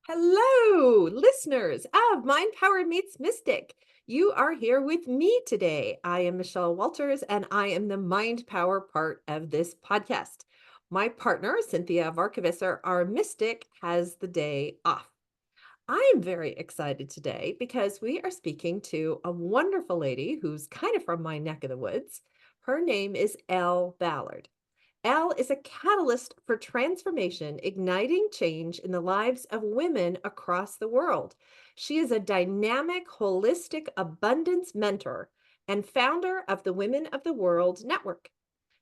Hello, listeners of Mind Power Meets Mystic. You are here with me today. I am Michelle Walters, and I am the Mind Power part of this podcast. My partner, Cynthia Varkavisser, our mystic, has the day off. I am very excited today because we are speaking to a wonderful lady who's kind of from my neck of the woods. Her name is Elle Ballard. Elle is a catalyst for transformation, igniting change in the lives of women across the world. She is a dynamic, holistic abundance mentor and founder of the Women of the World Network.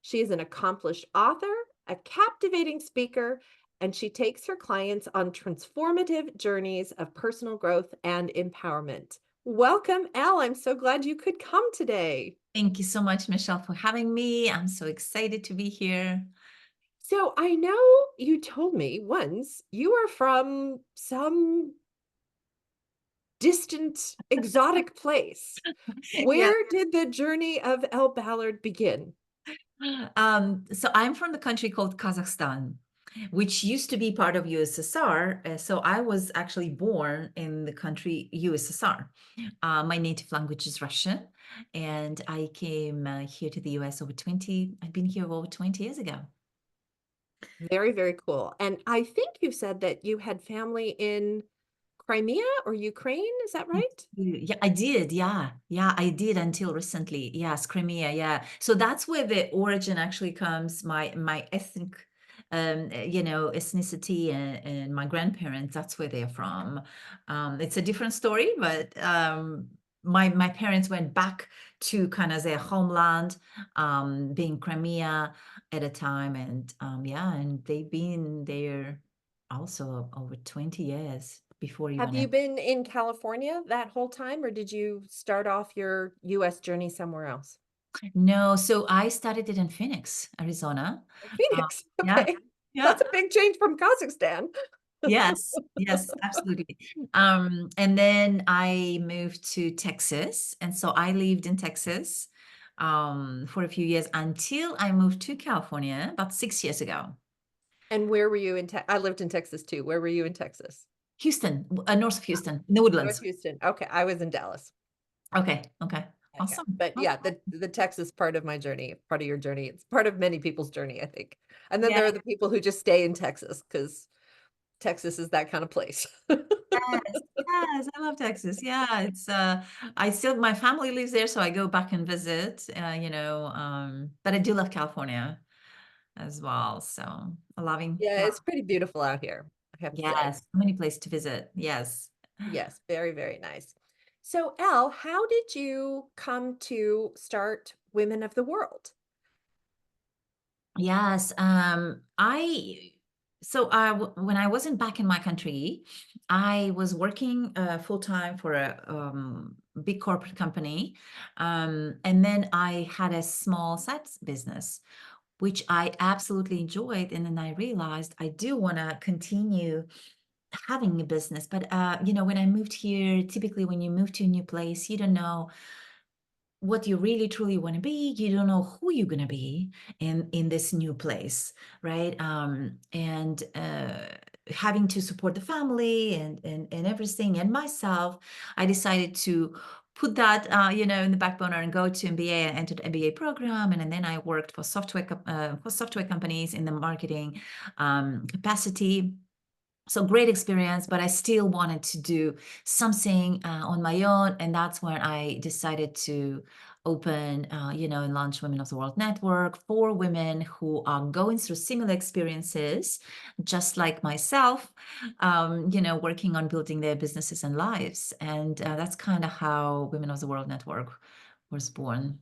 She is an accomplished author, a captivating speaker, and she takes her clients on transformative journeys of personal growth and empowerment. Welcome, Elle. I'm so glad you could come today. Thank you so much, Michelle, for having me. I'm so excited to be here. So I know you told me once you are from some distant, exotic place. Yes. Where did the journey of Elle Ballard begin? So I'm from the country called Kazakhstan, which used to be part of USSR. So I was actually born in the country USSR. My native language is Russian, and I came here to the US I've been here over 20 years ago. Very, very cool. And I think you said that you had family in Crimea or Ukraine. Is that right? Yeah, I did. Yeah, I did until recently. Yes, Crimea. Yeah. So that's where the origin actually comes. My ethnic, ethnicity and my grandparents. That's where they're from. It's a different story, but my parents went back to kind of their homeland, being Crimea at a time, and yeah, and they've been there also over 20 years before Have even you been in California that whole time, or did you start off your US journey somewhere else? No, so I started it in Phoenix, Arizona. Uh, Phoenix. yeah, Okay. yeah, That's a big change from Kazakhstan. yes, absolutely. And then I moved to Texas, and so I lived in Texas for a few years until I moved to California about 6 years ago. And where were you in I lived in Texas too. Where were you in Texas? Houston, north of Houston, in the North Woodlands. Houston. Okay, I was in Dallas. Okay, Okay. awesome. But Awesome. yeah, the Texas part of my journey, part of your journey, it's part of many people's journey, I think. And then Yeah. there are the people who just stay in Texas because Texas is that kind of place. Yes, yes, I love Texas. Yeah, it's I still my family lives there, so I go back and visit, but I do love California as well. So loving, Yeah, yeah, it's pretty beautiful out here, I have to say. yes, so many places to visit. Yes. Yes, very, very nice. So, Elle, how did you come to start Women of the World? Yes, when I wasn't back in my country, I was working full time for a big corporate company, and then I had a small side business, which I absolutely enjoyed. And then I realized I do want to continue having a business. But, when I moved here, typically when you move to a new place, you don't know what you really truly want to be. You don't know who you're going to be in this new place, right? And having to support the family and everything and myself, I decided to put that in the back burner and go to MBA and entered MBA program, and then I worked for software companies in the marketing capacity. So great experience, but I still wanted to do something on my own, and that's when I decided to open, and launch Women of the World Network for women who are going through similar experiences, just like myself, working on building their businesses and lives. And that's kind of how Women of the World Network was born.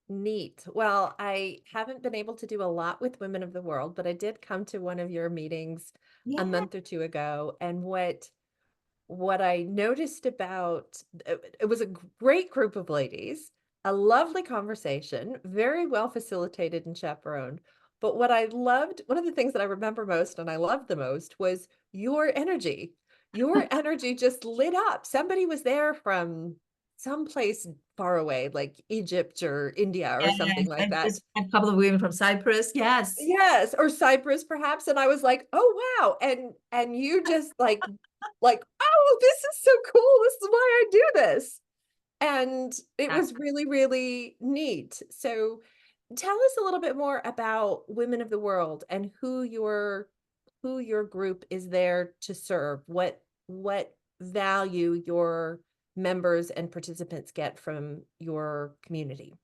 Neat. Well, I haven't been able to do a lot with Women of the World, but I did come to one of your meetings a Yeah. month or two ago, and what I noticed about it was a great group of ladies, a lovely conversation, very well facilitated and chaperoned. But what I loved, one of the things that I remember most and I loved the most was your energy. Your energy just lit up. Somebody was there from someplace far away, like Egypt or India or Yes, something like that. a couple of women from Cyprus, yes. Yes, or Cyprus perhaps, and I was like, "Oh, wow," and you just like, "Oh, this is so cool, this is why I do this." And it That was really, really neat. So tell us a little bit more about Women of the World and who your group is there to serve, what value your members and participants get from your community.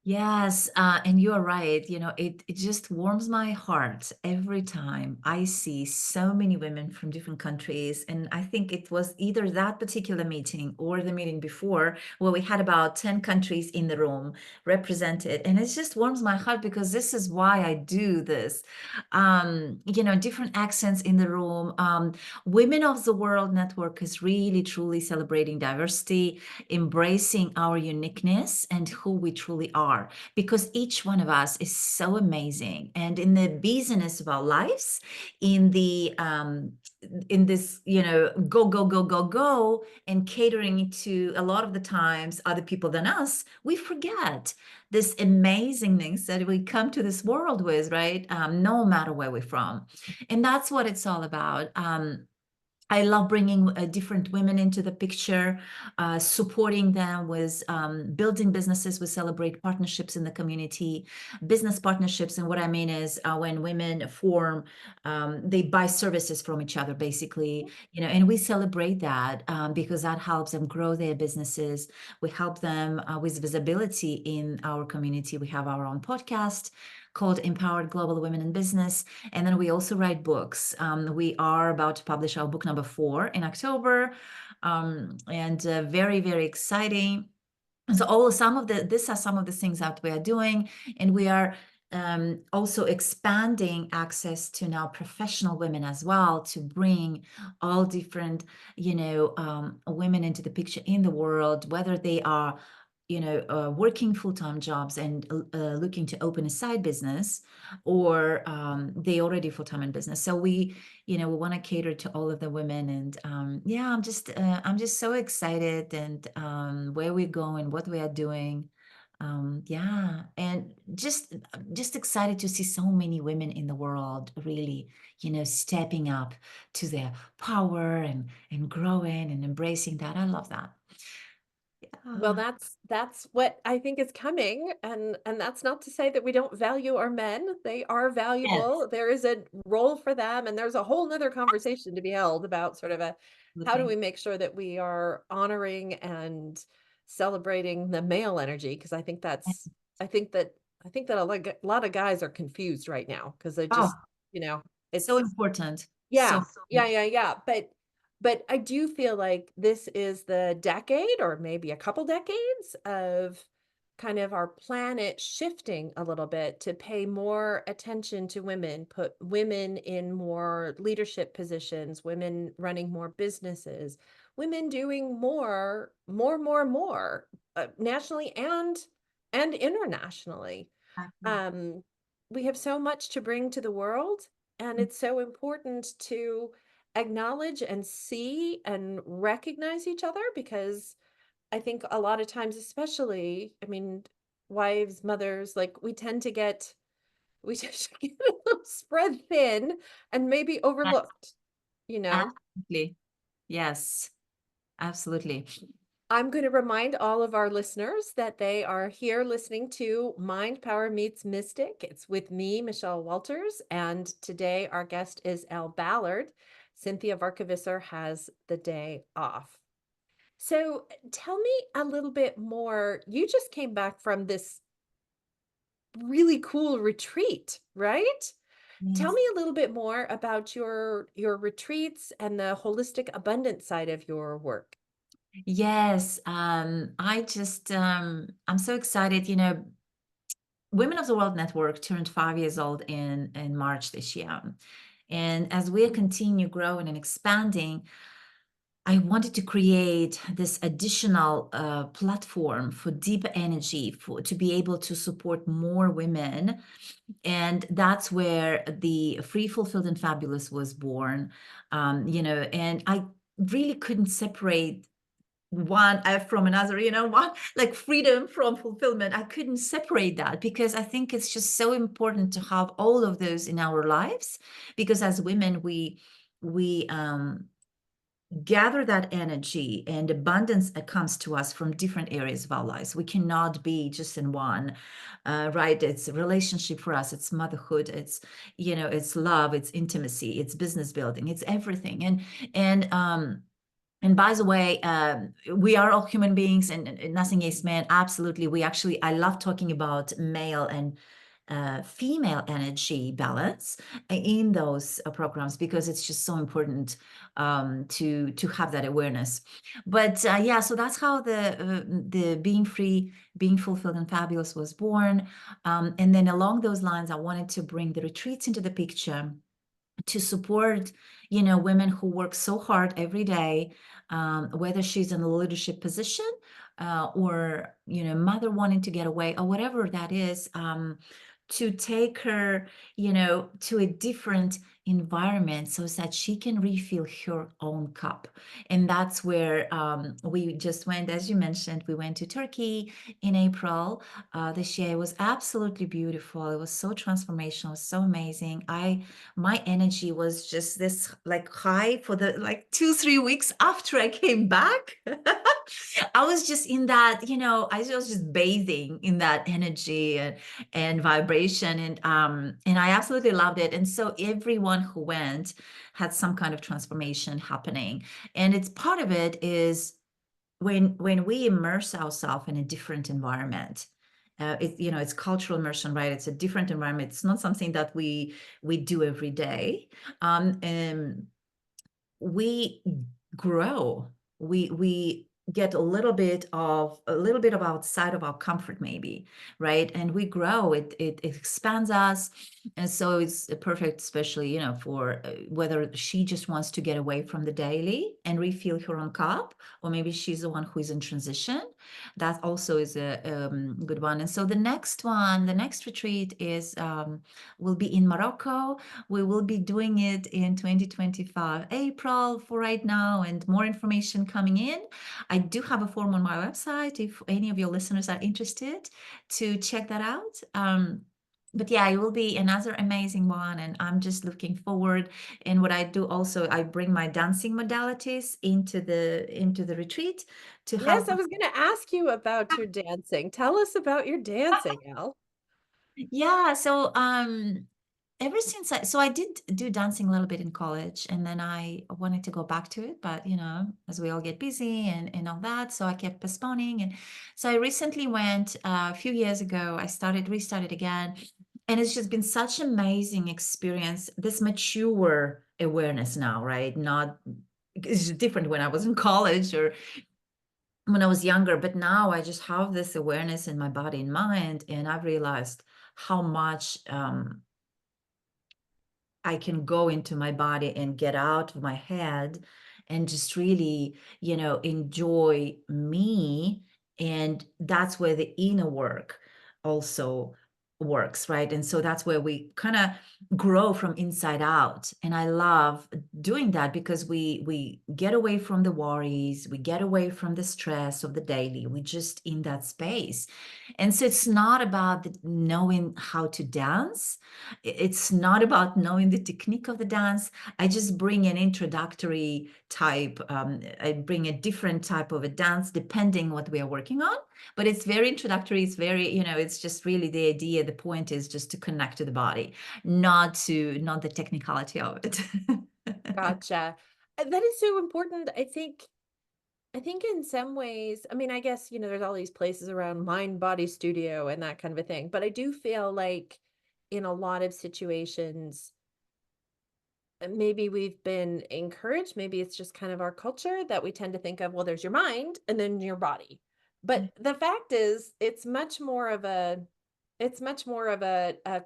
Yes, and you're right. It just warms my heart every time I see so many women from different countries. And I think it was either that particular meeting or the meeting before where we had about 10 countries in the room represented. And it just warms my heart because this is why I do this. Different accents in the room. Women of the World Network is really truly celebrating diversity, embracing our uniqueness and who we truly are, because each one of us is so amazing. And in the business of our lives, in the in this, go, go, go, go, go, and catering to a lot of the times other people than us, we forget this amazing things that we come to this world with, right? No matter where we're from. And that's what it's all about. I love bringing different women into the picture, supporting them with building businesses. We celebrate partnerships in the community, business partnerships. And what I mean is when women form, they buy services from each other, basically, and we celebrate that because that helps them grow their businesses. We help them with visibility in our community. We have our own podcast called Empowered Global Women in Business. And then we also write books. We are about to publish our book number 4 in October, and very, very exciting. So these are some of the things that we are doing, and we are also expanding access to now professional women as well to bring all different, women into the picture in the world, whether they are working full-time jobs and looking to open a side business, or they already full-time in business. So we want to cater to all of the women. And yeah, I'm just so excited, and where we're going, what we are doing. Yeah, and just excited to see so many women in the world really, stepping up to their power and growing and embracing that. I love that. Well, Yeah. that's what I think is coming, and that's not to say that we don't value our men. They are Yes, valuable. There is a role for them, and there's a whole nother conversation to be held about sort of a how do we absolutely. make sure that we are honoring and celebrating the male energy? Because I think that I think that lot of guys are confused right now because they Oh, just, you know, so it's important. So yeah. Yeah. But I do feel like this is the decade or maybe a couple decades of kind of our planet shifting a little bit to pay more attention to women, put women in more leadership positions, women running more businesses, women doing more, nationally and internationally. exactly. Um, we have so much to bring to the world, and it's so important to acknowledge and see and recognize each other because I think a lot of times, especially, I mean, wives, mothers, like we tend to get a little spread thin and maybe Yes, overlooked, you know? absolutely. Yes, absolutely. I'm going to remind all of our listeners that they are here listening to Mind Power Meets Mystic. It's with me, Michelle Walters, and today our guest is Elle Ballard. Cynthia Varkevisser has the day off. So tell me a little bit more. You just came back from this really cool retreat, right? Tell Yes. me a little bit more about your retreats and the holistic abundance side of your work. Yes, I'm so excited. Women of the World Network turned 5 years old in March this year. And as we continue growing and expanding, I wanted to create this additional platform for deep energy, to be able to support more women. And that's where the Free, Fulfilled, and Fabulous was born. And I really couldn't separate one from another, one like freedom from fulfillment. I couldn't separate that because I think it's just so important to have all of those in our lives, because as women, we gather that energy, and abundance comes to us from different areas of our lives. We cannot be just in one, right? It's a relationship for us, it's motherhood, it's love, it's intimacy, it's business building, it's everything. And by the way, we are all human beings, and nothing is man. Absolutely. I love talking about male and female energy balance in those programs, because it's just so important to have that awareness. But yeah, so that's how the being free, being fulfilled and fabulous was born. And then along those lines, I wanted to bring the retreats into the picture to support women who work so hard every day, whether she's in a leadership position, or mother wanting to get away, or whatever that is, to take her to a different environment so that she can refill her own cup. And that's where we just went, as you mentioned, we went to Turkey in April this year. It was absolutely beautiful. It was so transformational, so amazing. My energy was just this like high for the like 2-3 weeks after I came back. I was just in that, I was just bathing in that energy and vibration, and I absolutely loved it. And so everyone who went had some kind of transformation happening. And it's part of it is when we immerse ourselves in a different environment. It's cultural immersion, right? It's a different environment. It's not something that we do every day. And we grow. We get a little bit of outside of our comfort, maybe, right? And we grow. It expands us, and so it's perfect, especially for whether she just wants to get away from the daily and refill her own cup, or maybe she's the one who is in transition. That also is a good one. And so the next retreat is will be in Morocco. We will be doing it in 2025 April for right now, and more information coming in. I do have a form on my website if any of your listeners are interested to check that out. But yeah, it will be another amazing one, and I'm just looking forward. And what I do also, I bring my dancing modalities into the retreat to Yes, help. I was gonna ask you about your dancing. Tell us about your dancing, Elle. Yeah, so ever since I did do dancing a little bit in college, and then I wanted to go back to it, but as we all get busy and all that, so I kept postponing. And so I recently went a few years ago. I restarted again, and it's just been such an amazing experience. This mature awareness now, right? Not It's different when I was in college or when I was younger, but now I just have this awareness in my body and mind, and I've realized how much I can go into my body and get out of my head and just really, enjoy me. And that's where the inner work also works, right? And so that's where we kind of grow from inside out. And I love doing that because we get away from the worries, we get away from the stress of the daily. We just in that space. And so it's not about knowing how to dance. It's not about knowing the technique of the dance. I just bring an introductory type. I bring a different type of a dance depending what we are working on. But it's very introductory. It's very, it's just really the idea. The point is just to connect to the body, not the technicality of it. Gotcha. That is so important. I think in some ways, I mean, I guess, there's all these places around mind body studio and that kind of a thing, but I do feel like in a lot of situations, maybe we've been encouraged, maybe it's just kind of our culture that we tend to think of, well, there's your mind and then your body. But the fact is, it's much more of a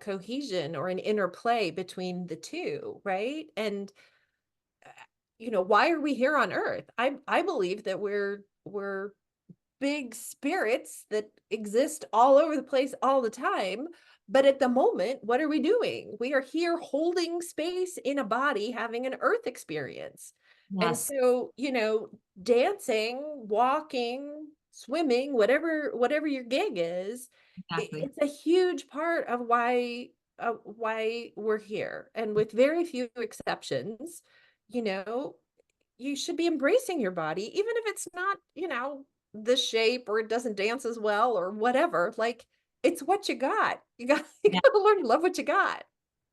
cohesion or an interplay between the two, right? And why are we here on earth? I believe that we're big spirits that exist all over the place all the time. But at the moment, what are we doing? We are here holding space in a body, having an earth experience. And Yes, so, dancing, walking, swimming, whatever your gig is, exactly. it's a huge part of why we're here. And with very few exceptions, you know, you should be embracing your body, even if it's not, the shape or it doesn't dance as well or whatever. Like it's what you got. You Yeah. got to learn to love what you got.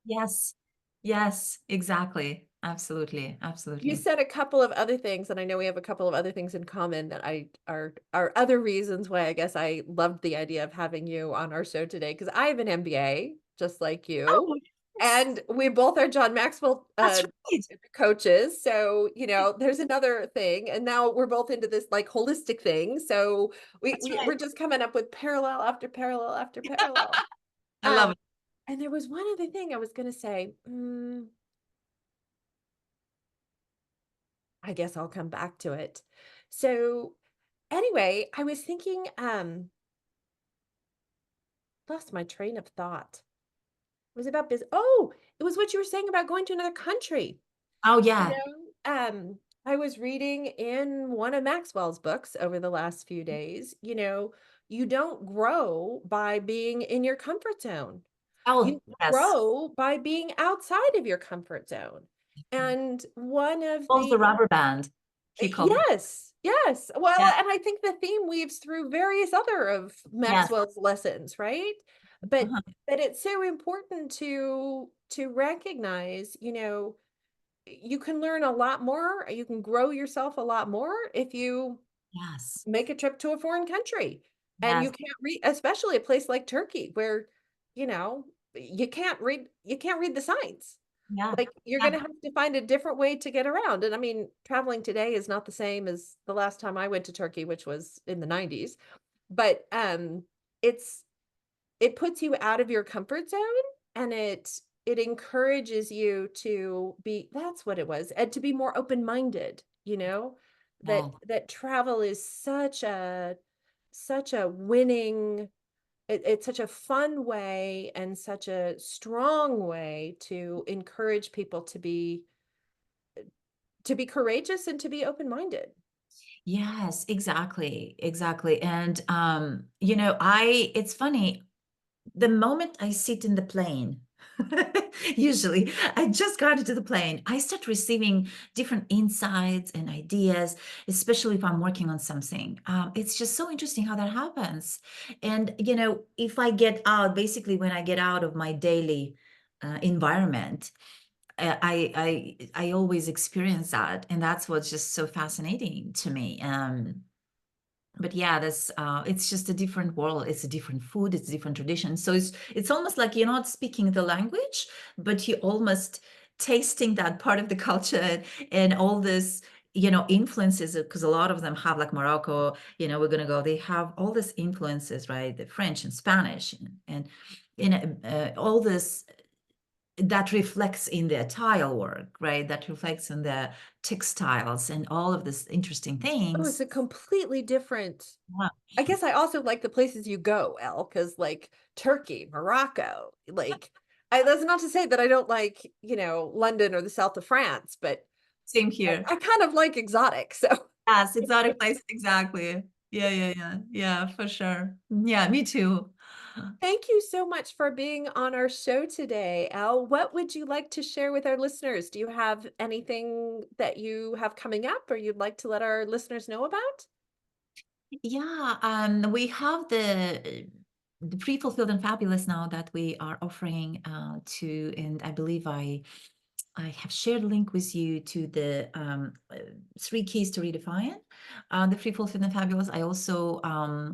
Yes. Yes, exactly. Absolutely. You Absolutely. said a couple of other things, and I know we have a couple of other things in common that I are other reasons why I guess I loved the idea of having you on our show today because I have an MBA just like you, Oh, yes. and we both are John Maxwell That's right. coaches. So there's another thing, and now we're both into this like holistic thing. So That's we're right. just coming up with parallel after parallel after parallel. I love it. And there was one other thing I was going to say. I guess I'll come back to it. So anyway, I was thinking, lost my train of thought. It was about business. Oh, it was what you were saying about going to another country. Oh, You yeah. know, I was reading in one of Maxwell's books over the last few days, you don't grow by being in your comfort zone. You Oh, yes. grow by being outside of your comfort zone. And one of Pulls the the rubber band, he called it. Yes, yes. Well, Yeah. and I think the theme weaves through various other of Yes. Maxwell's lessons, right? But Uh-huh. but it's so important to recognize, you can learn a lot more, you can grow yourself a lot more if you Yes. make a trip to a foreign country. And you Yes. can't read, especially a place like Turkey, where, you know, you can't read the signs. Yeah. Like, you're Yeah. gonna have to find a different way to get around, and I mean, traveling today is not the same as the last time I went to Turkey, which was in the '90s, but, it's it puts you out of your comfort zone, and it encourages you to be that's what it was, and to be more open-minded, that Oh, travel is such a winning it's such a fun way and such a strong way to encourage people to be courageous and to be open-minded. yes, exactly. Exactly. And it's funny, the moment I sit in the plane, usually I just got into the plane, I start receiving different insights and ideas, especially if I'm working on something. It's just so interesting how that happens. And, if I get out, basically, when I get out of my daily environment, I always experience that. And that's what's just so fascinating to me. But yeah, that's it's just a different world. It's a different food, it's a different tradition. So it's almost like you're not speaking the language, but you're almost tasting that part of the culture, and all this influences, because a lot of them have, like Morocco, we're going to go, they have all these influences, right? The French and Spanish, all this that reflects in their tile work, right? That reflects in the textiles and all of these interesting Oh, it's things. a completely different Yeah. I guess I also like the places you go, Elle, because like Turkey, Morocco, like that's not to say that I don't like, London or the south of France, but Same here. I kind of like exotic. So Yes, exotic place, exactly. Yeah, yeah, yeah. Yeah, for sure. Yeah, me too. thank you so much for being on our show today, Elle. What would you like to share with our listeners? Do you have anything that you have coming up or you'd like to let our listeners know about? Yeah, we have the Free, Fulfilled, and Fabulous now that we are offering and I believe I have shared a link with you to the 3 keys to redefine the Free, Fulfilled, and Fabulous. I also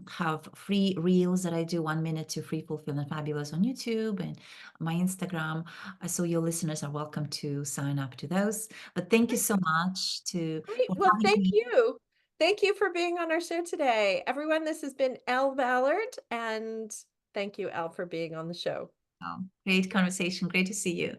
have free reels that I do 1 minute to Free, Fulfilled, and Fabulous on YouTube and my Instagram. So your listeners are welcome to sign up to those. But thank you so much Great. for Well, having thank me. you. Thank you for being on our show today. Everyone, this has been Elle Ballard, and thank you, Elle, for being on the show. Great conversation. Great to see you.